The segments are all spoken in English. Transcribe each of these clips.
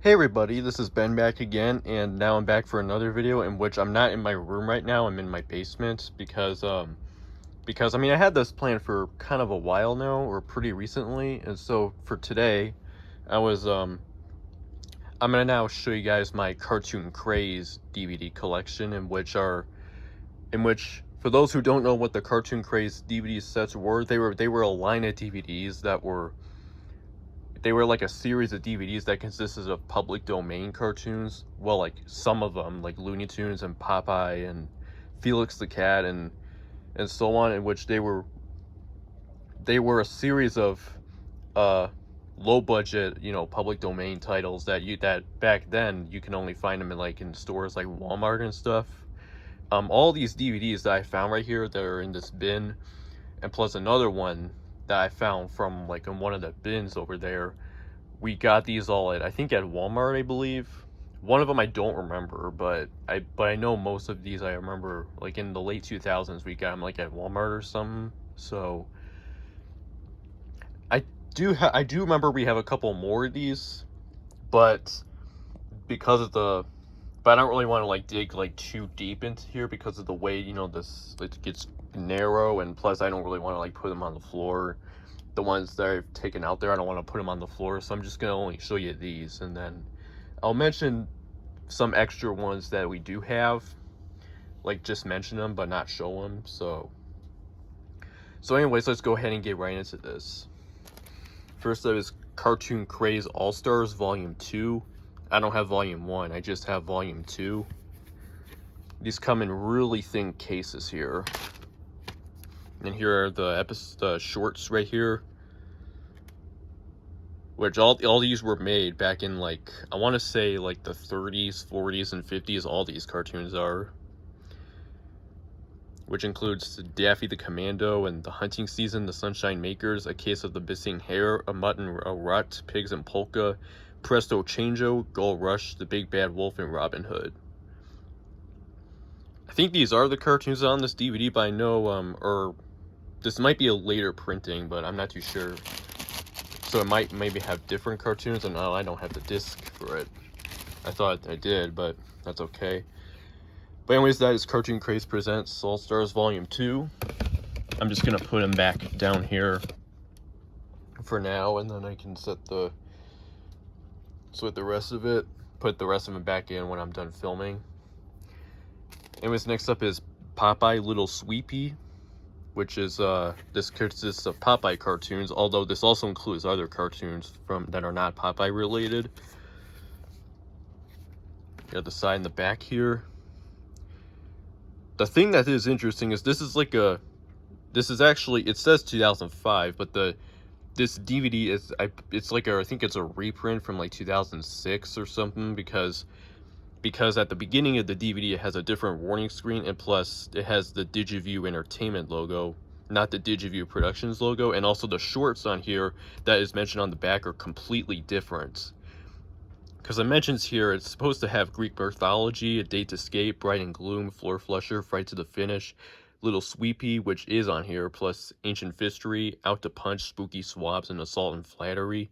Hey everybody, this is Ben back again, and now I'm back for another video in which I'm not in my room right now. I'm in my basement because I mean I had this plan for kind of a while now, or pretty recently, and so for today I was I'm gonna now show you guys my Cartoon Craze DVD collection, in which for those who don't know what the Cartoon Craze DVD sets were, they were a line of DVDs that were like a series of DVDs that consisted of public domain cartoons. Well, like some of them, like Looney Tunes and Popeye and Felix the Cat and so on, in which they were a series of low budget, public domain titles that back then you can only find them in stores like Walmart and stuff. All these DVDs that I found right here that are in this bin, and plus another one that I found from like in one of the bins over there. We got these all I think at Walmart, I believe. One of them I don't remember, but I know most of these I remember, like in the late 2000s we got them like at Walmart or something. So I do remember we have a couple more of these, but because of but I don't really want to like dig like too deep into here because of the way, this it gets narrow, and plus I don't really want to like put them on the floor. The ones that I've taken out there, I don't want to put them on the floor, so I'm just going to only show you these, and then I'll mention some extra ones that we do have, like just mention them but not show them. So anyways, let's go ahead and get right into this. First up is Cartoon Craze All-Stars Volume 2. I don't have Volume 1, I just have Volume 2. These come in really thin cases here. And here are the shorts right here, which all these were made back in, like, I want to say like the 30s, 40s, and 50s. All these cartoons are, which includes Daffy the Commando and The Hunting Season, The Sunshine Makers, A Case of the Missing Hair, A Mutt and a Rut, Pigs and Polka, Presto Changeo, Gold Rush, The Big Bad Wolf, and Robin Hood. I think these are the cartoons on this DVD, but I know or this might be a later printing, but I'm not too sure. So it might maybe have different cartoons, and I don't have the disc for it. I thought I did, but that's okay. But anyways, that is Cartoon Craze Presents All Stars Volume 2. I'm just going to put them back down here for now, and then I can set the rest of it, put the rest of them back in when I'm done filming. Anyways, next up is Popeye Little Sweepy, which is this consists of Popeye cartoons, although this also includes other cartoons that are not Popeye related. You got the side and the back here. The thing that is interesting is this is actually, it says 2005, but this DVD is I think it's a reprint from like 2006 or something, because at the beginning of the DVD it has a different warning screen, and plus it has the DigiView Entertainment logo, not the DigiView Productions logo, and also the shorts on here that is mentioned on the back are completely different. Because it mentions here it's supposed to have Greek mythology, A Date to Escape, Bride and Gloom, Floor Flusher, Fright to the Finish, Little Sweepy, which is on here, plus Ancient Fistory, Out to Punch, Spooky Swabs, and Assault and Flattery.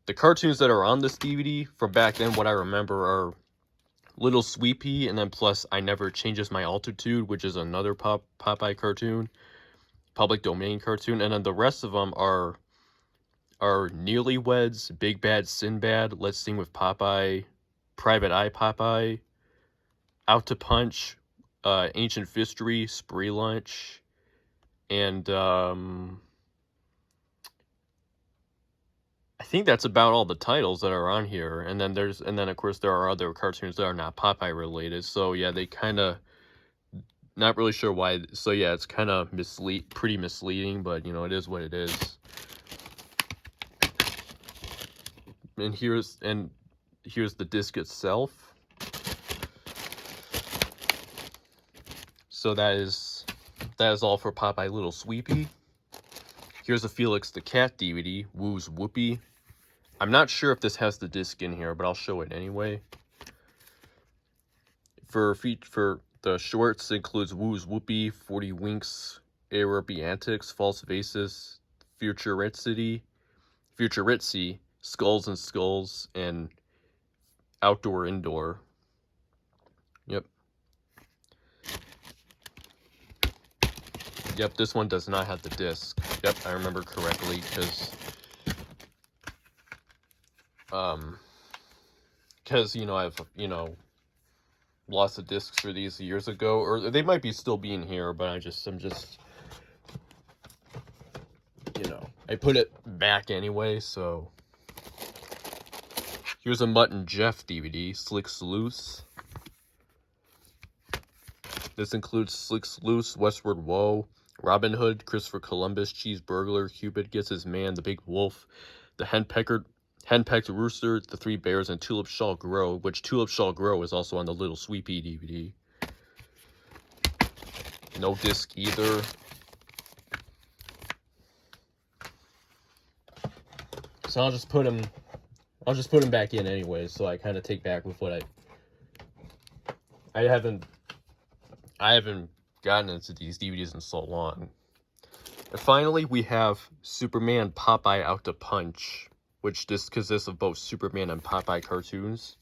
The cartoons that are on this DVD from back then, what I remember, are Little Sweepy, and then plus I Never Changes My Altitude, which is another Popeye cartoon, public domain cartoon, and then the rest of them are Nearlyweds, Big Bad Sinbad, Let's Sing with Popeye, Private Eye Popeye, Out to Punch, Ancient Fistory, Spree Lunch, and I think that's about all the titles that are on here. And then of course there are other cartoons that are not Popeye related. So yeah, they kind of, not really sure why. So yeah, it's kind of pretty misleading, but it is what it is. And here's the disc itself. So that is all for Popeye Little Sweepy. Here's a Felix the Cat DVD, Woo's Whoopee. I'm not sure if this has the disc in here, but I'll show it anyway. For the shorts, it includes Woo's Whoopee, 40 Winks, Aerobi Antics, False Vases, Futuritzy, Skulls and Skulls, and outdoor, indoor. Yep. Yep, this one does not have the disc. Yep, I remember correctly, because you know, I've, you know, lost the discs for these years ago, or they might be still being here, but I'm just, you know, I put it back anyway. So here's a Mutt and Jeff DVD, Slicks Loose. This includes Slicks Loose, Westward Woe, Robin Hood, Christopher Columbus, Cheese Burglar, Cupid Gets His Man, The Big Wolf, The Henpecked Rooster, The Three Bears, and Tulip Shall Grow, which Tulip Shall Grow is also on the Little Sweepy DVD. No disc either. So I'll just put them back in anyway, so I kind of take back with what I haven't gotten into these DVDs in so long. And finally, we have Superman Popeye Out to Punch, which this consists of both Superman and Popeye cartoons.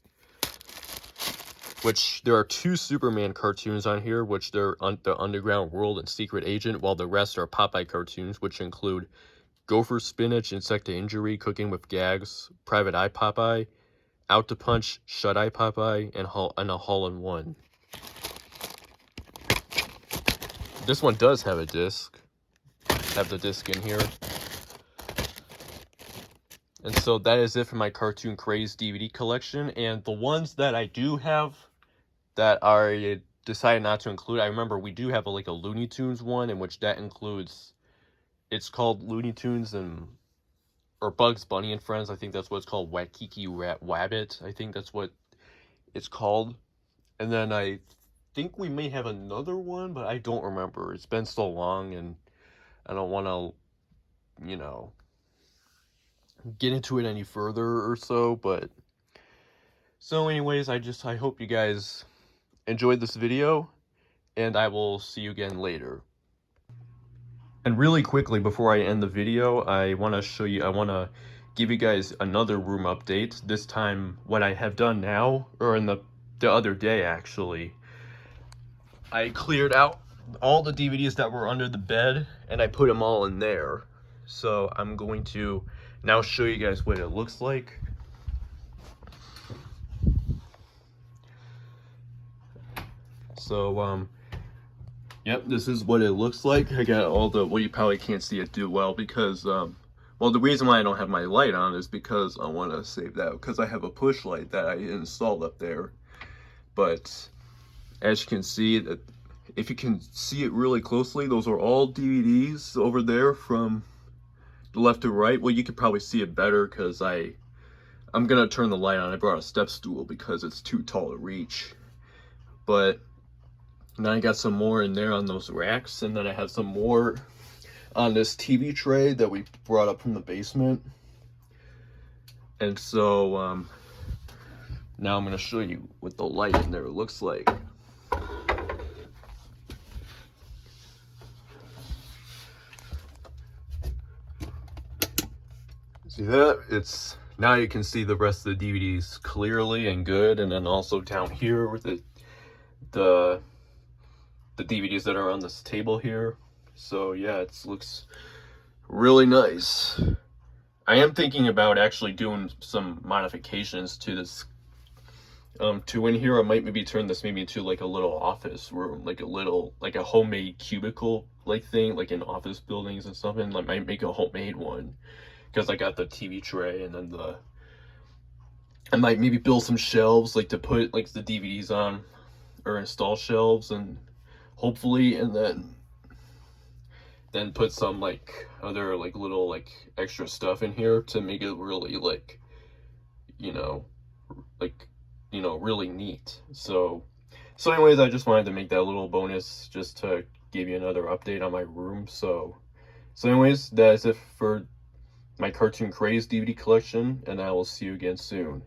Which there are 2 Superman cartoons on here, which they're the Underground World and Secret Agent, while the rest are Popeye cartoons, which include Gopher Spinach, Insect Injury, Cooking with Gags, Private Eye Popeye, Out to Punch, Shut Eye Popeye, and a All-in-One. This one does have a disc. Have the disc in here. And so that is it for my Cartoon Craze DVD collection. And the ones that I do have that I decided not to include, I remember we do have like a Looney Tunes one, in which that includes, it's called Looney Tunes or Bugs Bunny and Friends. I think that's what it's called. Waikiki Wabbit. I think that's what it's called. And then I think we may have another one, but I don't remember. It's been so long, and I don't want to, you know, get into it any further or so. But so anyways, I hope you guys enjoyed this video, and I will see you again later. And really quickly, before I end the video, I want to give you guys another room update. This time, what I have done now, or in the other day actually, I cleared out all the DVDs that were under the bed, and I put them all in there. So I'm going to now show you guys what it looks like. So, yep, this is what it looks like. I got all the, well, you probably can't see it too well because, well, the reason why I don't have my light on is because I want to save that, because I have a push light that I installed up there. But as you can see, that if you can see it really closely, those are all DVDs over there from the left to right. Well, you could probably see it better because I'm gonna turn the light on. I brought a step stool because it's too tall to reach. But now I got some more in there on those racks, and then I have some more on this TV tray that we brought up from the basement. And so now I'm gonna show you what the light in there looks like. See that? It's now you can see the rest of the DVDs clearly and good, and then also down here with the DVDs that are on this table here. So yeah, it looks really nice. I am thinking about actually doing some modifications to this. To in here, I might maybe turn this maybe into like a little office room, like a homemade cubicle like thing, like in office buildings and something. Like might make a homemade one, because I got the TV tray, and then I might maybe build some shelves like to put like the DVDs on, or install shelves, and hopefully, and then put some like other like little like extra stuff in here to make it really like, really neat. So anyways, I just wanted to make that little bonus just to give you another update on my room. So anyways, that's it for my Cartoon Craze DVD collection, and I will see you again soon.